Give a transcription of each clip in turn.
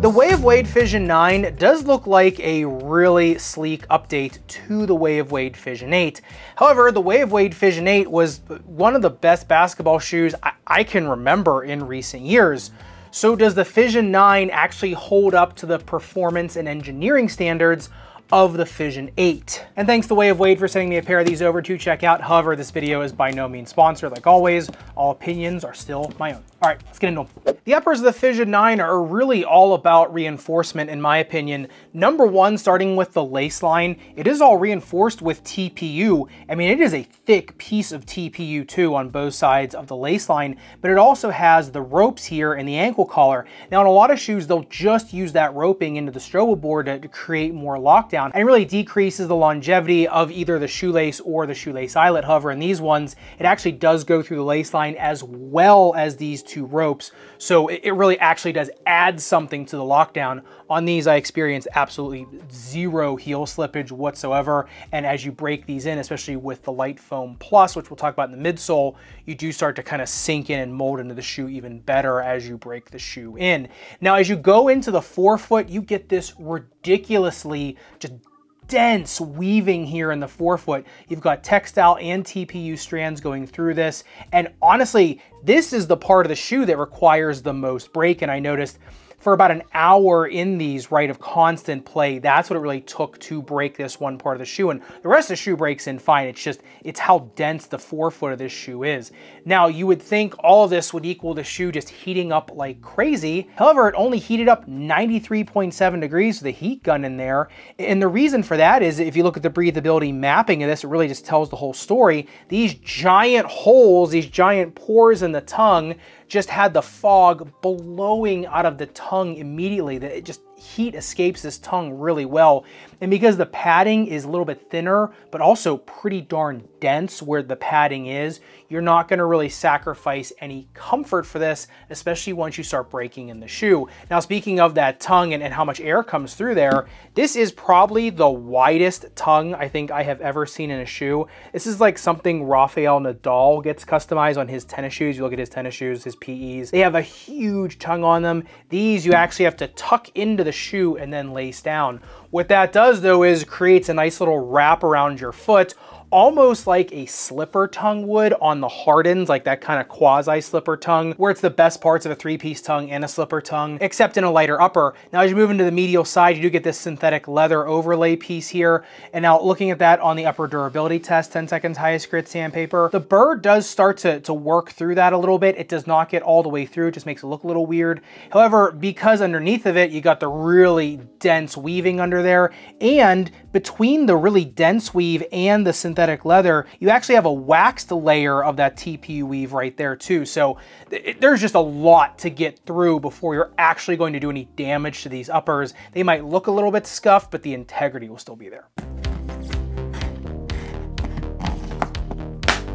The Way of Wade Fission 9 does look like a really sleek update to the Way of Wade Fission 8. However, the Way of Wade Fission 8 was one of the best basketball shoes I can remember in recent years. So does the Fission 9 actually hold up to the performance and engineering standards of the Fission 8? And thanks to Way of Wade for sending me a pair of these over to check out. However, this video is by no means sponsored. Like always, all opinions are still my own. All right, let's get into them. The uppers of the Fission 9 are really all about reinforcement, in my opinion. Number one, starting with the lace line, it is all reinforced with TPU. I mean, it is a thick piece of TPU too on both sides of the lace line, but it also has the ropes here and the ankle collar. Now, in a lot of shoes, they'll just use that roping into the strobo board to create more lockdown, and it really decreases the longevity of either the shoelace or the shoelace eyelet. However, in these ones, it actually does go through the lace line as well as these two ropes. So it really actually does add something to the lockdown. On these, I experienced absolutely zero heel slippage whatsoever. And as you break these in, especially with the Light Foam Plus, which we'll talk about in the midsole, you do start to kind of sink in and mold into the shoe even better as you break the shoe in. Now, as you go into the forefoot, you get this ridiculously just dense weaving here in the forefoot. You've got textile and TPU strands going through this. And honestly, this is the part of the shoe that requires the most break. And I noticed for about an hour in these, right, of constant play, that's what it really took to break this one part of the shoe. And the rest of the shoe breaks in fine. It's how dense the forefoot of this shoe is. Now, you would think all of this would equal the shoe just heating up like crazy. However, it only heated up 93.7 degrees with a heat gun in there. And the reason for that is, if you look at the breathability mapping of this, it really just tells the whole story. These giant holes, these giant pores in the tongue, just had the fog blowing out of the tongue immediately. That it just heat escapes this tongue really well. And because the padding is a little bit thinner, but also pretty darn dense where the padding is, you're not going to really sacrifice any comfort for this, especially once you start breaking in the shoe. Now, speaking of that tongue and how much air comes through there, this is probably the widest tongue I think I have ever seen in a shoe. This is like something Rafael Nadal gets customized on his tennis shoes. You look at his tennis shoes, his PEs, they have a huge tongue on them. These you actually have to tuck into the shoe and then lace down. What that does though is creates a nice little wrap around your foot, almost like a slipper tongue would on the hardens, like that kind of quasi slipper tongue, where it's the best parts of a three-piece tongue and a slipper tongue, except in a lighter upper. Now, as you move into the medial side, you do get this synthetic leather overlay piece here. And now looking at that on the upper durability test, 10 seconds highest grit sandpaper, the burr does start to work through that a little bit. It does not get all the way through, it just makes it look a little weird. However, because underneath of it, you got the really dense weaving under there, and between the really dense weave and the synthetic leather, you actually have a waxed layer of that TPU weave right there too. So there's just a lot to get through before you're actually going to do any damage to these uppers. They might look a little bit scuffed, but the integrity will still be there.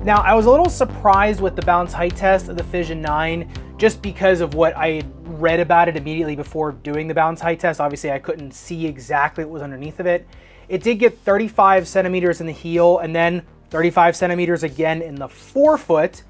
Now, I was a little surprised with the bounce height test of the Fission 9, just because of what I had read about it immediately before doing the bounce height test. Obviously, I couldn't see exactly what was underneath of it. It did get 35 centimeters in the heel and then 35 centimeters again in the forefoot.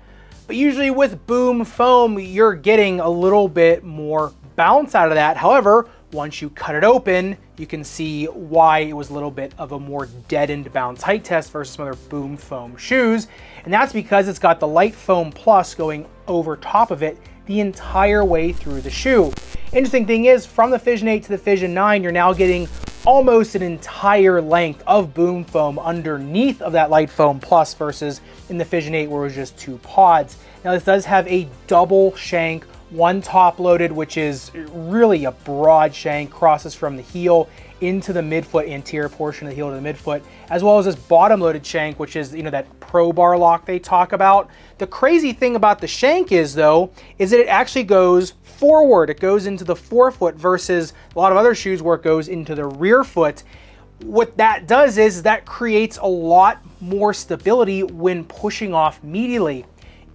But usually with Boom Foam, you're getting a little bit more bounce out of that. However, once you cut it open, you can see why it was a little bit of a more deadened bounce height test versus some other Boom Foam shoes. And that's because it's got the Light Foam Plus going over top of it the entire way through the shoe. Interesting thing is, from the Fission 8 to the Fission 9, you're now getting almost an entire length of Boom Foam underneath of that Light Foam Plus versus in the Fission 8 where it was just two pods. Now, this does have a double shank, one top loaded, which is really a broad shank, crosses from the heel into the midfoot, anterior portion of the heel to the midfoot, as well as this bottom loaded shank, which is, you know, that pro bar lock they talk about. The crazy thing about the shank is though, is that it actually goes forward. It goes into the forefoot versus a lot of other shoes where it goes into the rear foot. What that does is that creates a lot more stability when pushing off medially.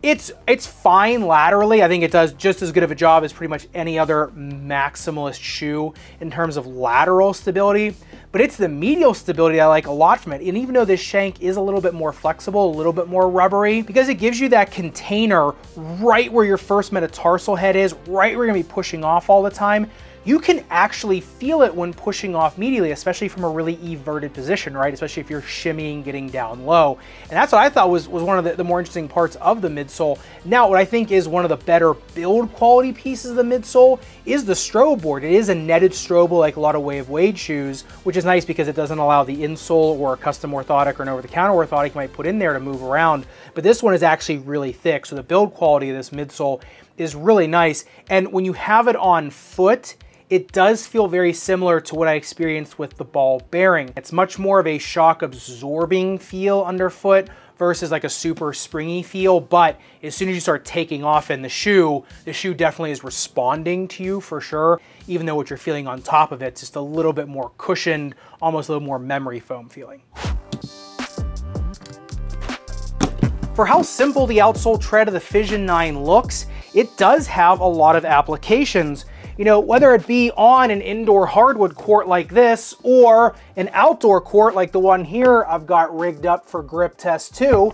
It's fine laterally. I think it does just as good of a job as pretty much any other maximalist shoe in terms of lateral stability, but it's the medial stability I like a lot from it. And even though this shank is a little bit more flexible, a little bit more rubbery, because it gives you that container right where your first metatarsal head is, right where you're gonna be pushing off all the time, you can actually feel it when pushing off medially, especially from a really everted position, right? Especially if you're shimmying, getting down low. And that's what I thought was one of the more interesting parts of the midsole. Now, what I think is one of the better build quality pieces of the midsole is the strobe board. It is a netted strobe like a lot of Way of Wade shoes, which is nice because it doesn't allow the insole or a custom orthotic or an over-the-counter orthotic you might put in there to move around. But this one is actually really thick, so the build quality of this midsole is really nice. And when you have it on foot, it does feel very similar to what I experienced with the ball bearing. It's much more of a shock absorbing feel underfoot versus like a super springy feel, but as soon as you start taking off in the shoe definitely is responding to you for sure, even though what you're feeling on top of it's just a little bit more cushioned, almost a little more memory foam feeling. For how simple the outsole tread of the Fission 9 looks, it does have a lot of applications. You know, whether it be on an indoor hardwood court like this or an outdoor court like the one here I've got rigged up for grip test 2,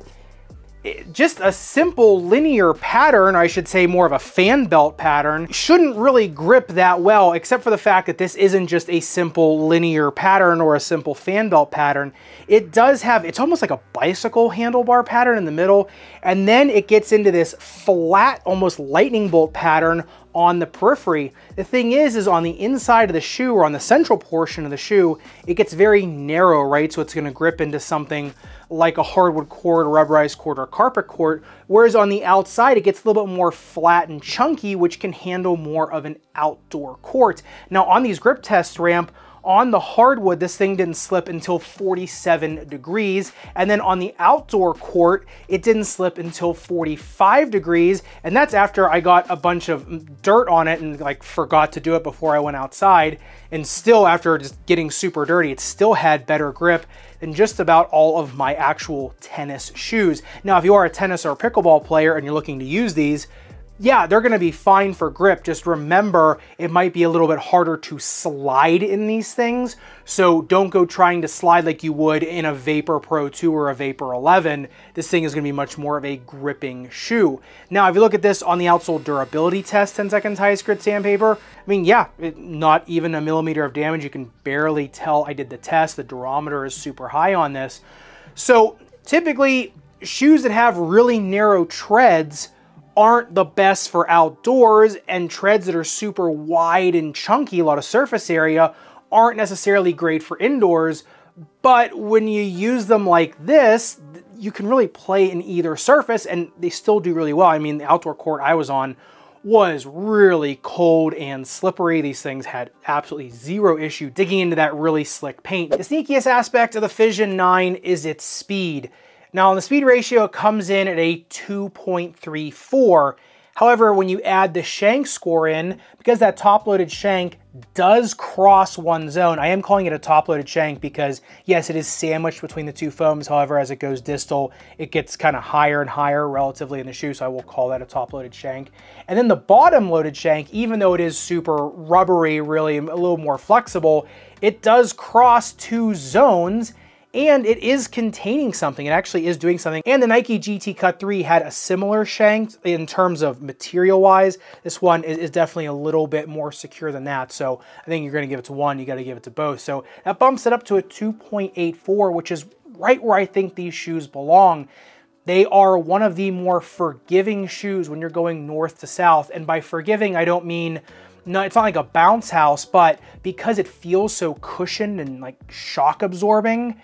just a simple linear pattern, or I should say more of a fan belt pattern, shouldn't really grip that well, except for the fact that this isn't just a simple linear pattern or a simple fan belt pattern. It does have, it's almost like a bicycle handlebar pattern in the middle, and then it gets into this flat, almost lightning bolt pattern on the periphery. The thing is on the inside of the shoe, or on the central portion of the shoe, it gets very narrow, right? So it's gonna grip into something like a hardwood court, a rubberized court, or a carpet court, whereas on the outside, it gets a little bit more flat and chunky, which can handle more of an outdoor court. Now on these grip test ramp, on the hardwood, this thing didn't slip until 47 degrees. And then on the outdoor court, it didn't slip until 45 degrees. And that's after I got a bunch of dirt on it and like forgot to do it before I went outside. And still, after just getting super dirty, it still had better grip than just about all of my actual tennis shoes. Now, if you are a tennis or pickleball player and you're looking to use these, yeah, they're gonna be fine for grip. Just remember, it might be a little bit harder to slide in these things. So don't go trying to slide like you would in a Vapor Pro 2 or a Vapor 11. This thing is gonna be much more of a gripping shoe. Now, if you look at this on the outsole durability test, 10 seconds highest grit sandpaper, I mean, yeah, not even a millimeter of damage. You can barely tell I did the test. The durometer is super high on this. So typically, shoes that have really narrow treads aren't the best for outdoors, and treads that are super wide and chunky, a lot of surface area, aren't necessarily great for indoors. But when you use them like this, you can really play in either surface and they still do really well. I mean, the outdoor court I was on was really cold and slippery. These things had absolutely zero issue digging into that really slick paint. The sneakiest aspect of the Fission 9 is its speed. Now, on the speed ratio, it comes in at a 2.34. However, when you add the shank score in, because that top-loaded shank does cross one zone, I am calling it a top-loaded shank because, yes, it is sandwiched between the two foams. However, as it goes distal, it gets kind of higher and higher relatively in the shoe, so I will call that a top-loaded shank. And then the bottom-loaded shank, even though it is super rubbery, really a little more flexible, it does cross two zones, and it is containing something. It actually is doing something. And the Nike GT Cut 3 had a similar shank in terms of material-wise. This one is definitely a little bit more secure than that. So I think you're gonna give it to one, you gotta give it to both. So that bumps it up to a 2.84, which is right where I think these shoes belong. They are one of the more forgiving shoes when you're going north to south. And by forgiving, I don't mean, no, it's not like a bounce house, but because it feels so cushioned and like shock absorbing,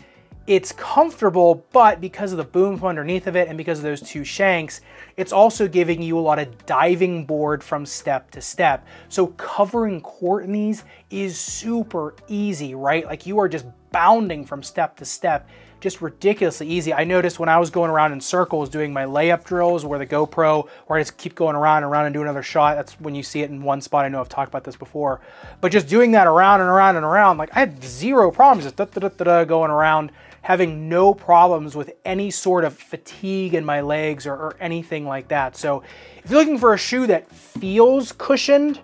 it's comfortable, but because of the boom from underneath of it and because of those two shanks, it's also giving you a lot of diving board from step to step. So covering court in these is super easy, right? Like you are just bounding from step to step, just ridiculously easy. I noticed when I was going around in circles doing my layup drills where the GoPro, where I just keep going around and around and do another shot, that's when you see it in one spot. I know I've talked about this before, but just doing that around and around and around, like I had zero problems just going around, having no problems with any sort of fatigue in my legs or anything like that. So if you're looking for a shoe that feels cushioned,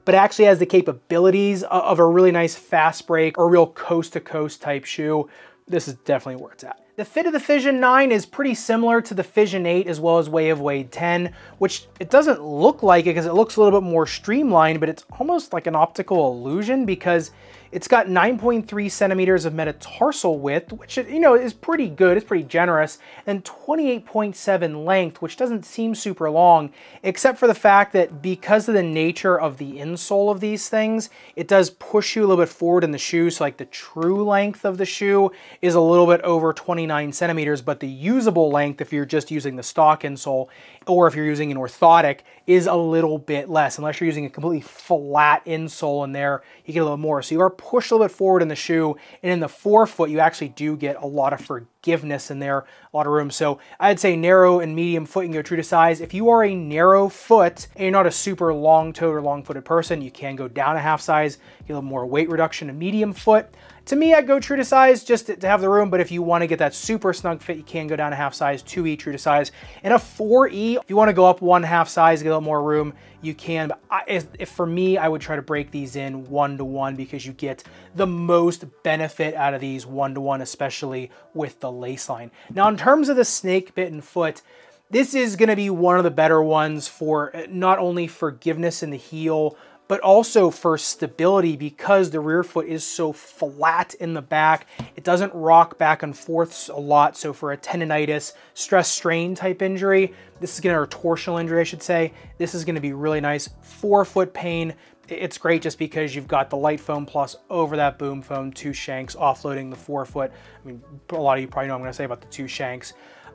but actually has the capabilities of a really nice fast break or real coast-to-coast type shoe, this is definitely where it's at. The fit of the Fission 9 is pretty similar to the Fission 8 as well as Way of Wade 10, which it doesn't look like it because it looks a little bit more streamlined, but it's almost like an optical illusion because it's got 9.3 centimeters of metatarsal width, which, you know, is pretty good, it's pretty generous, and 28.7 length, which doesn't seem super long, except for the fact that because of the nature of the insole of these things, it does push you a little bit forward in the shoe, so like the true length of the shoe is a little bit over 29 centimeters, but the usable length, if you're just using the stock insole, or if you're using an orthotic, is a little bit less. Unless you're using a completely flat insole in there, you get a little more. So you are pushed a little bit forward in the shoe, and in the forefoot, you actually do get a lot of forgiveness in there, a lot of room. So I'd say narrow and medium foot and go true to size. If you are a narrow foot and you're not a super long-toed or long-footed person, you can go down a half size, get a little more weight reduction. A medium foot, to me, I'd go true to size just to have the room, but if you want to get that super snug fit, you can go down a half size, 2E true to size. And a 4E, if you want to go up one half size, get a little more room, you can. But if for me, I would try to break these in 1-to-1 because you get the most benefit out of these 1-to-1, especially with the lace line. Now, in terms of the snake bitten foot, this is going to be one of the better ones for not only forgiveness in the heel, but also for stability because the rear foot is so flat in the back. It doesn't rock back and forth a lot. So for a tendonitis, stress strain type injury, this is or torsional injury, I should say, this is gonna be really nice. Forefoot pain, it's great just because you've got the light foam plus over that boom foam, 2 shanks offloading the forefoot. I mean, a lot of you probably know what I'm gonna say about the 2 shanks.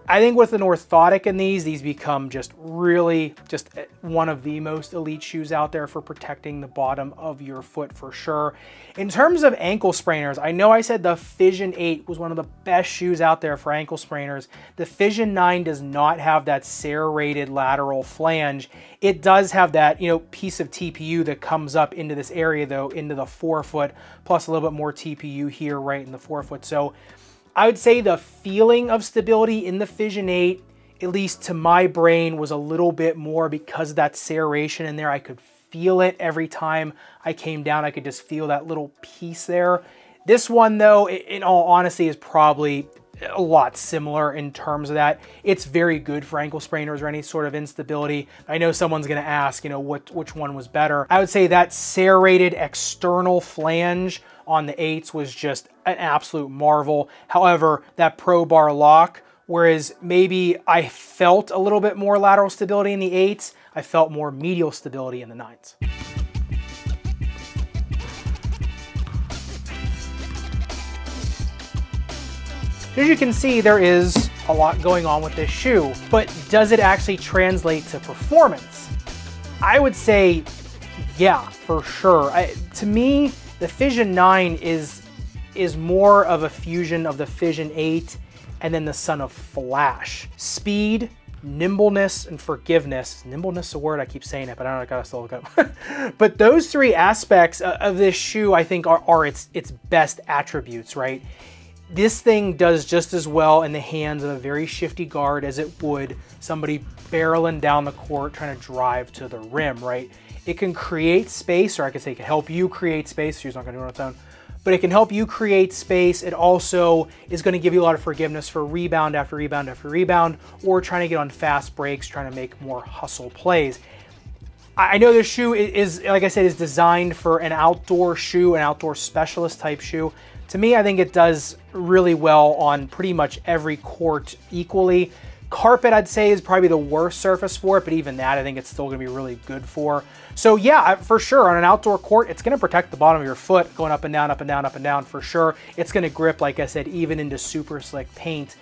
I think with an orthotic in these become just really just one of the most elite shoes out there for protecting the bottom of your foot for sure. In terms of ankle sprainers, I know I said the Fission 8 was one of the best shoes out there for ankle sprainers. The Fission 9 does not have that serrated lateral flange. It does have that, you know, piece of TPU that comes up into this area though, into the forefoot, plus a little bit more TPU here right in the forefoot. So I would say the feeling of stability in the Fission 8, at least to my brain, was a little bit more because of that serration in there. I could feel it every time I came down. I could just feel that little piece there. This one, though, in all honesty, is probably a lot similar in terms of that. It's very good for ankle sprainers or any sort of instability. I know someone's going to ask, you know, which one was better. I would say that serrated external flange on the 8s was just an absolute marvel. However, that Pro Bar lock, whereas maybe I felt a little bit more lateral stability in the 8s, I felt more medial stability in the 9s. As you can see, there is a lot going on with this shoe, but does it actually translate to performance? I would say, yeah, for sure. To me, the Fission 9 is more of a fusion of the Fission 8 and then the son of Flash. Speed, nimbleness, and forgiveness. Nimbleness is a word, I keep saying it, but I don't know, I gotta still look up. But those 3 aspects of this shoe, I think, are its best attributes, right? This thing does just as well in the hands of a very shifty guard as it would somebody barreling down the court trying to drive to the rim, right? It can create space, or I could say it can help you create space. She's not gonna do it on its own, but it can help you create space. It also is gonna give you a lot of forgiveness for rebound after rebound after rebound, or trying to get on fast breaks, trying to make more hustle plays. I know this shoe is, like I said, is designed for an outdoor shoe, an outdoor specialist type shoe. To me, I think it does really well on pretty much every court equally. Carpet, I'd say, is probably the worst surface for it, but even that, I think it's still gonna be really good for. So yeah, for sure, on an outdoor court, it's gonna protect the bottom of your foot, going up and down, up and down, up and down, for sure. It's gonna grip, like I said, even into super slick paint.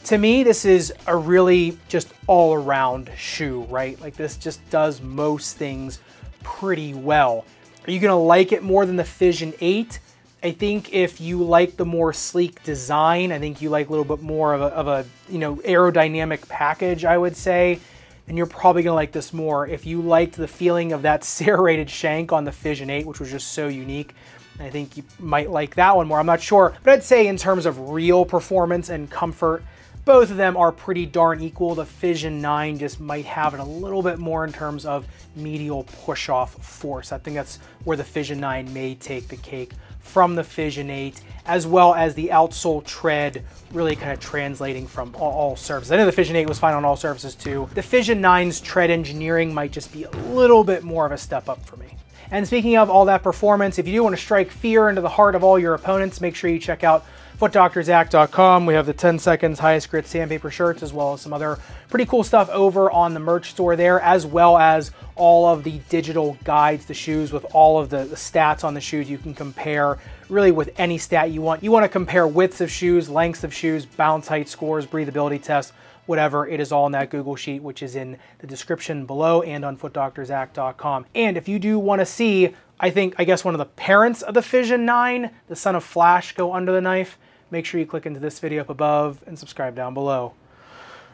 To me, this is a really just all-around shoe, right? Like, this just does most things pretty well. Are you gonna like it more than the Fission 8? I think if you like the more sleek design, I think you like a little bit more of a you know, aerodynamic package, I would say, then you're probably gonna like this more. If you liked the feeling of that serrated shank on the Fission 8, which was just so unique, I think you might like that one more. I'm not sure, but I'd say in terms of real performance and comfort, both of them are pretty darn equal. The Fission 9 just might have it a little bit more in terms of medial push-off force. I think that's where the Fission 9 may take the cake from the Fission 8, as well as the outsole tread really kind of translating from all surfaces. I know the Fission 8 was fine on all surfaces too. The Fission 9's tread engineering might just be a little bit more of a step up for me. And speaking of all that performance, if you do want to strike fear into the heart of all your opponents, make sure you check out footdoctorzach.com. We have the 10 seconds highest grit sandpaper shirts, as well as some other pretty cool stuff over on the merch store there, as well as all of the digital guides to shoes with all of the stats on the shoes. You can compare really with any stat you want. You want to compare widths of shoes, lengths of shoes, bounce height scores, breathability tests, whatever. It is all in that Google sheet, which is in the description below and on footdoctorzach.com. And if you do want to see, I guess one of the parents of the Fission 9, the son of Flash, go under the knife, make sure you click into this video up above and subscribe down below.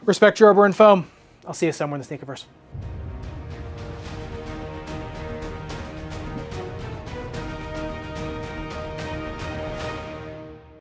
Respect your rubber and foam. I'll see you somewhere in the Sneakerverse.